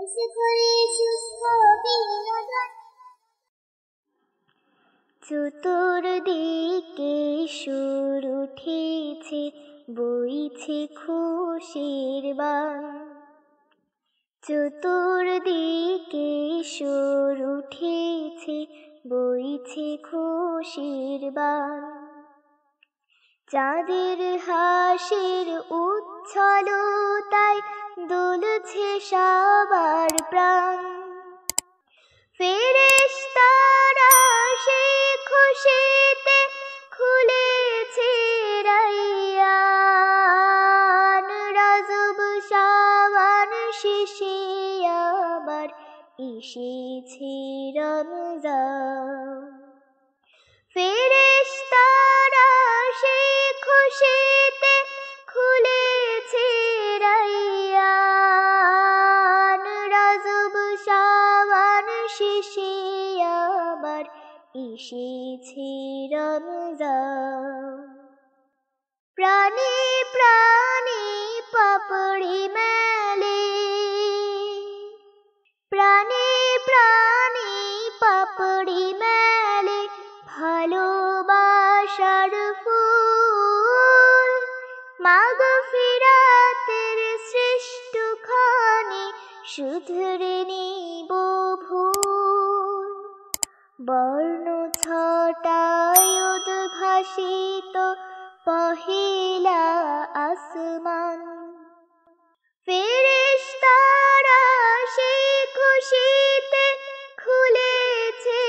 এসে করে সুস্থ বিনোদন। চতুর্দিকে সুর উঠেছে, বইছে খুশির বান। চতুর্দিকে সুর উঠেছে, বইছে খুশির বান। চাঁদের হাসির উচ্ছলতায় দুলছে সবার প্রাণ। ফেরেশতারা সেই খুশিতে খুলেছে রাইয়ান। রজব শাবান শেষে আবার এসেছে রমজান। ফেরেশতারা সেই খুশিতে খুলেছে রাইয়ান। রজব শাবান শেষে আবার এসেছে রমজান। প্রাণে প্রাণে পাপড়ি মেলে, প্রাণে প্রাণে পাপড়ি মেলে ভালোবাসার ফুল। মাগফিরাতের শ্রেষ্ঠ খানে শুধরে নিব ভুল। বর্ণ ছটায় উদ্ভাসিত পহিলা আসমান। ফেরেশতারা সেই খুশিতে খুলেছে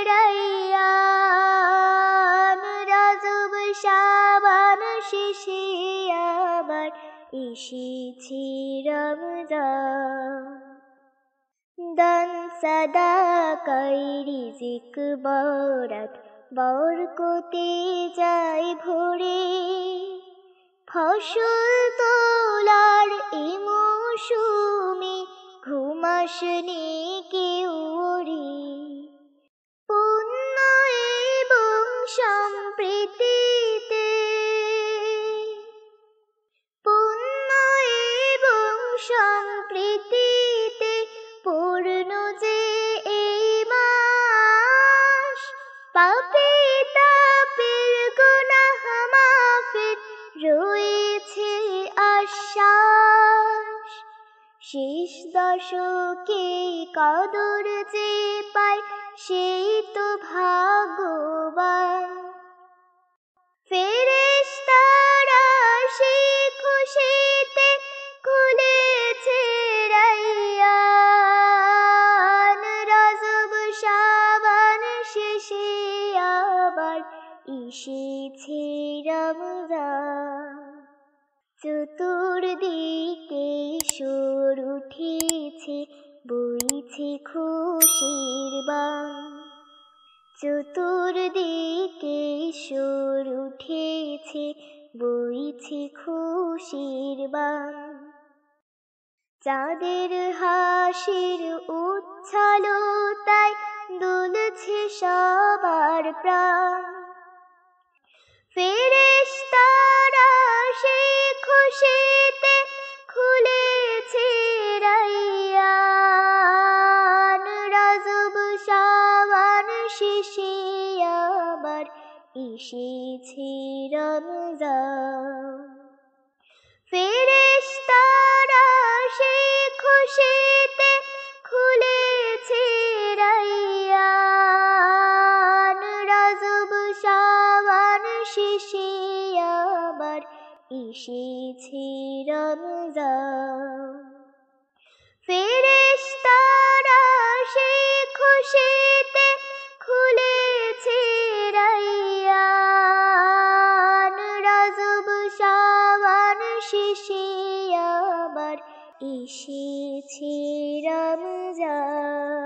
রাইয়ান। রজব শাবান শেষে আবার এসেছে রমজান। দান সাদাকায় রিজিক বরাত, বরকতে যায় ভরে। ফসল তোলার এই মৌসুমে ঘুম আসেনি কেউ রে। পুণ্য এবং সম্প্রীতিতে, পুণ্য এবং সম্প্রীতিতে পূর্ণ যে এই মাস। পাপী তাপের গুনাহ মাফের রয়েছে আশ্বাস। শেষ দশকে কদর যে পায় সেই তো ভাগ্যবান। ফেরেশতারা সেই খুশিতে খুলেছে রাইয়ান। রজব শাবান শেষে আবার এসেছে রমজান। চতুর্দিকে সুর উঠেছে, বইছে খুশির বান। চতুর্দিকে সুর উঠেছে, বইছে খুশির বান। চাঁদের হাসির উচ্ছলতায় দুলছে সবার প্রাণ। ফেরেশতারা সেই খুশিতে খুলেছে রাইয়ান। রজব শাবান শেষে আবার এসেছে রমজান। ফেরেশতারা সেই খুশিতে খুলেছে রাইয়ান। রজব শাবান শেষে আবার এসেছে রমজান। ফেরেশতারা সেই খুশিতে খুলেছে রাইয়ান। রজব শাবান শেষে আবার এসেছে রমজান।